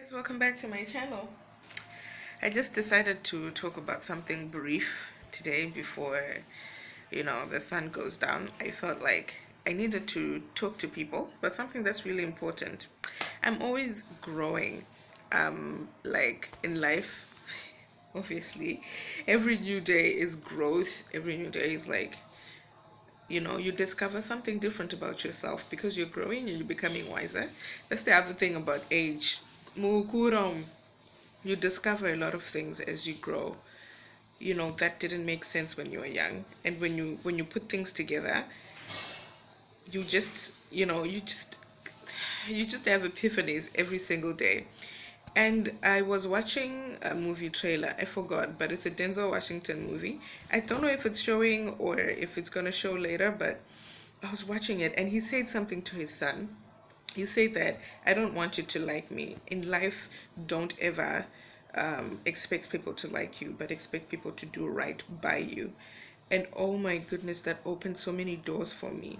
Guys, welcome back to my channel. I just decided to talk about something brief today before the sun goes down. I felt like I needed to talk to people, but something that's really important. I'm always growing, like in life. Obviously, every new day is growth. Every new day is like you discover something different about yourself because you're growing and you're becoming wiser. That's the other thing about age. Mukuram, you discover a lot of things as you grow. That didn't make sense when you were young, and when you put things together, you just you just have epiphanies every single day. And I was watching a movie trailer. I forgot, but it's a Denzel Washington movie. I don't know if it's showing or if it's gonna show later, but I was watching it, and he said something to his son. He said that I don't want you to like me in life. Don't ever expect people to like you, but expect people to do right by you. And oh my goodness, that opened so many doors for me,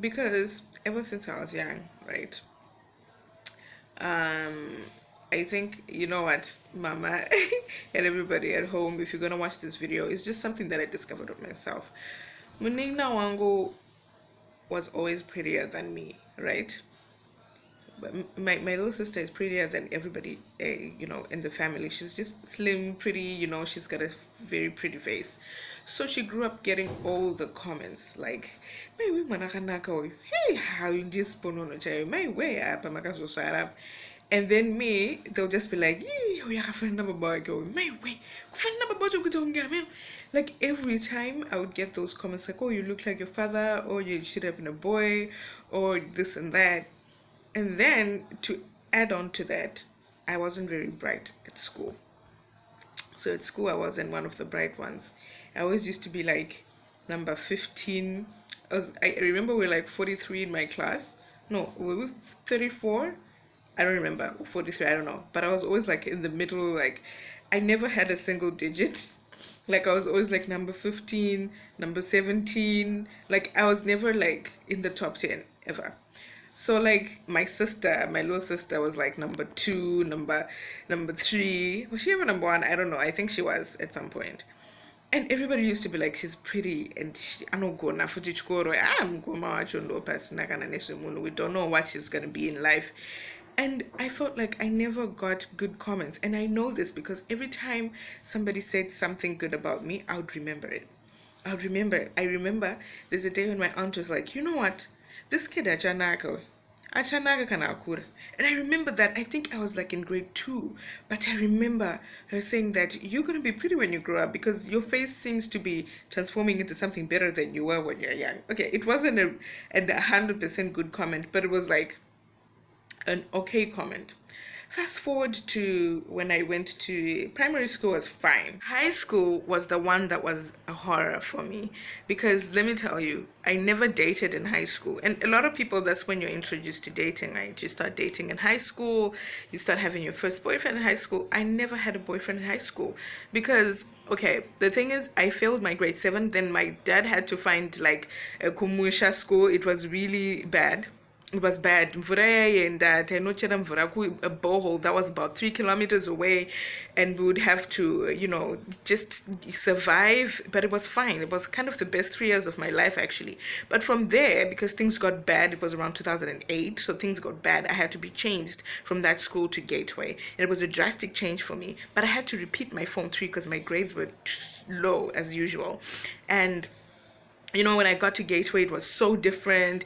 because ever since I was young, right? um I think, you know what, mama, and everybody at home, if you're gonna watch this video, it's just something that I discovered of myself. Munina Wango was always prettier than me, right? But my little sister is prettier than everybody, in the family. She's just slim, pretty, she's got a very pretty face. So she grew up getting all the comments like, "My way, manakanaka, hey, how you just pono chai, my way, apa makaso sarap." And then me, they'll just be like, "Yeah, we have a number boy go, my way, number boy, like every time I would get those comments like, "Oh, you look like your father," or "You should have been a boy," or this and that. And then to add on to that, I wasn't very bright at school. So at school, I wasn't one of the bright ones. I always used to be like number 15. I remember we were like 43 in my class. No, were we 34? I don't remember. 43, I don't know. But I was always like in the middle. Like, I never had a single digit. Like, I was always like number 15, number 17. Like, I was never like in the top 10 ever. So like my little sister was like number two, number three. Was she ever number one? I don't know. I think she was at some point. And everybody used to be like, "She's pretty," and I don't go na fuji chikoro. I'm going to we don't know what she's gonna be in life. And I felt like I never got good comments. And I know this because every time somebody said something good about me, I would remember it. I would remember it. I remember there's a day when my aunt was like, "You know what? This kid Achanaga Kanakura." And I remember that. I think I was like in grade 2. But I remember her saying that you're going to be pretty when you grow up because your face seems to be transforming into something better than you were when you're young. Okay, it wasn't a 100% good comment, but it was like an okay comment. Fast forward to when I went to primary school, was fine. High school was the one that was a horror for me because let me tell you, I never dated in high school. And a lot of people, that's when you're introduced to dating, right? You start dating in high school, you start having your first boyfriend in high school. I never had a boyfriend in high school because, okay, the thing is, I failed my grade 7. Then my dad had to find like a kumusha school. It was really bad. It was bad. Mvura and Tenochera Mvura, a borehole that was about 3 kilometers away, and we would have to, just survive. But it was fine. It was kind of the best 3 years of my life, actually. But from there, because things got bad, it was around 2008, so things got bad. I had to be changed from that school to Gateway. And it was a drastic change for me. But I had to repeat my Form 3 because my grades were low as usual. And when I got to Gateway, it was so different.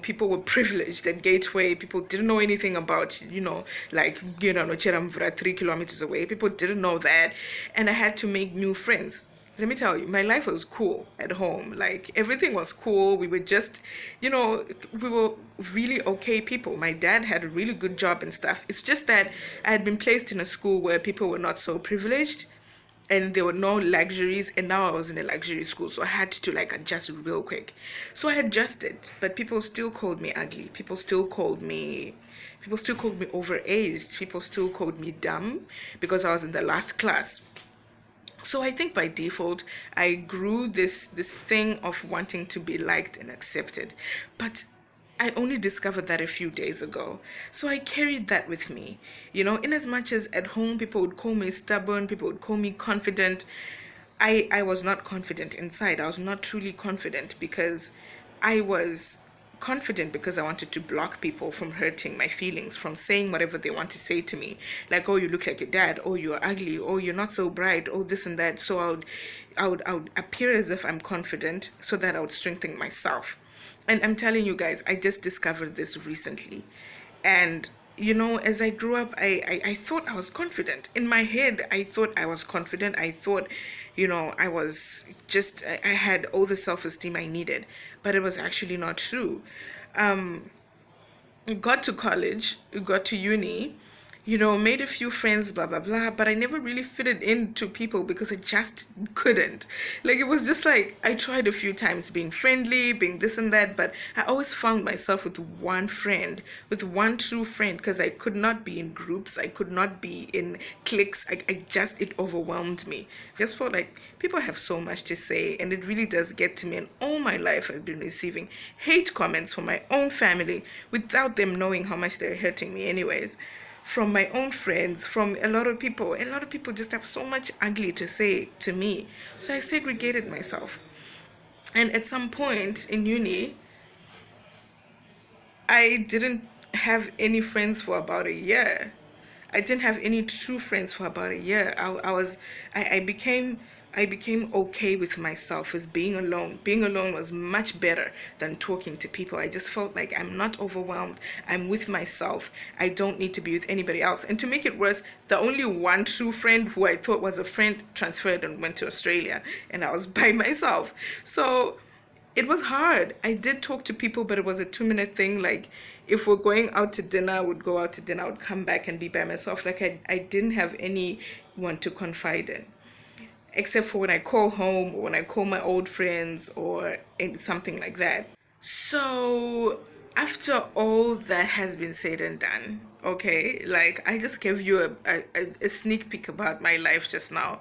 People were privileged at Gateway. People didn't know anything about, Nocheramvura, 3 kilometers away. People didn't know that. And I had to make new friends. Let me tell you, my life was cool at home. Like, everything was cool. We were just, we were really okay people. My dad had a really good job and stuff. It's just that I had been placed in a school where people were not so privileged and there were no luxuries, and now I was in a luxury school, so I had to like adjust real quick. So I adjusted, but people still called me ugly. People still called me overaged. People still called me dumb because I was in the last class. So I think by default I grew this thing of wanting to be liked and accepted. But I only discovered that a few days ago. So I carried that with me. You know, in as much as at home people would call me stubborn, people would call me confident, I was not confident inside. I was not truly confident because I was confident because I wanted to block people from hurting my feelings, from saying whatever they want to say to me. Like, oh, you look like your dad, oh, you're ugly, oh, you're not so bright, oh, this and that. So I would appear as if I'm confident so that I would strengthen myself. And I'm telling you guys, I just discovered this recently. And you know, as I grew up, I thought I was confident. In my head, I thought I was confident. I thought, you know, I was just, I had all the self-esteem I needed. But it was actually not true. Got to college, got to uni, you know, made a few friends, blah, blah, blah, but I never really fitted into people because I just couldn't. Like, it was just like, I tried a few times being friendly, being this and that, but I always found myself with one friend, with one true friend, because I could not be in groups, I could not be in cliques, it overwhelmed me. I just felt like people have so much to say, and it really does get to me, and all my life I've been receiving hate comments from my own family without them knowing how much they're hurting me anyways, from my own friends, from a lot of people. A lot of people just have so much ugly to say to me. So I segregated myself. And at some point in uni, I didn't have any friends for about a year. I didn't have any true friends for about a year. I became okay with myself, with being alone. Being alone was much better than talking to people. I just felt like I'm not overwhelmed. I'm with myself. I don't need to be with anybody else. And to make it worse, the only one true friend who I thought was a friend transferred and went to Australia, and I was by myself. So it was hard. I did talk to people, but it was a 2-minute thing. Like, if we're going out to dinner, I would go out to dinner, I would come back and be by myself. Like, I didn't have anyone to confide in, except for when I call home or when I call my old friends or something like that. So after all that has been said and done, okay, like, I just gave you a sneak peek about my life just now,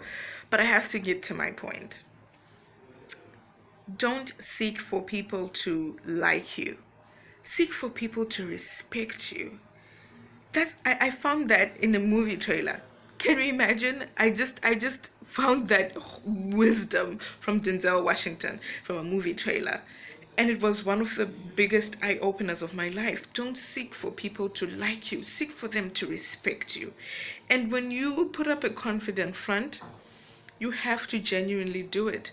but I have to get to my point. Don't seek for people to like you. Seek for people to respect you. I found that in a movie trailer. Can you imagine? I just found that wisdom from Denzel Washington from a movie trailer. And it was one of the biggest eye-openers of my life. Don't seek for people to like you. Seek for them to respect you. And when you put up a confident front, you have to genuinely do it.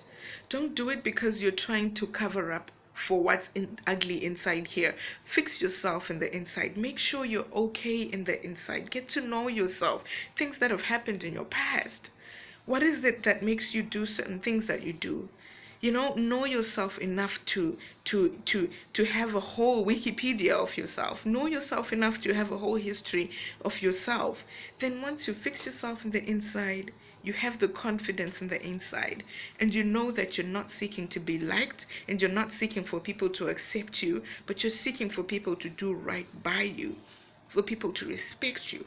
Don't do it because you're trying to cover up for what's ugly inside here. Fix yourself in the inside. Make sure you're okay in the inside. Get to know yourself. Things that have happened in your past. What is it that makes you do certain things that you do? You know yourself enough to have a whole Wikipedia of yourself. Know yourself enough to have a whole history of yourself. Then once you fix yourself in the inside, you have the confidence in the inside, and you know that you're not seeking to be liked, and you're not seeking for people to accept you, but you're seeking for people to do right by you, for people to respect you.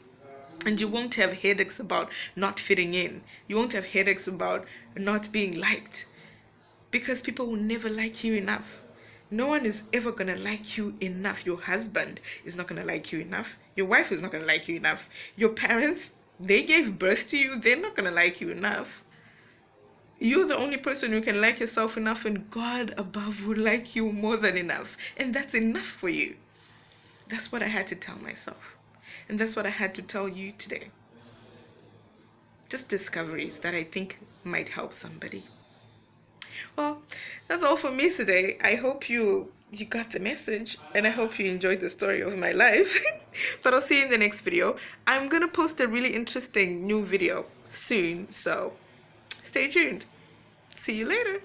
And you won't have headaches about not fitting in. You won't have headaches about not being liked, because people will never like you enough. No one is ever going to like you enough. Your husband is not going to like you enough. Your wife is not going to like you enough. Your parents, they gave birth to you, they're not going to like you enough. You're the only person who can like yourself enough, and God above will like you more than enough. And that's enough for you. That's what I had to tell myself. And that's what I had to tell you today. Just discoveries that I think might help somebody. Well, that's all for me today. I hope you got the message, and I hope you enjoyed the story of my life. But I'll see you in the next video. I'm gonna post a really interesting new video soon, so stay tuned. See you later.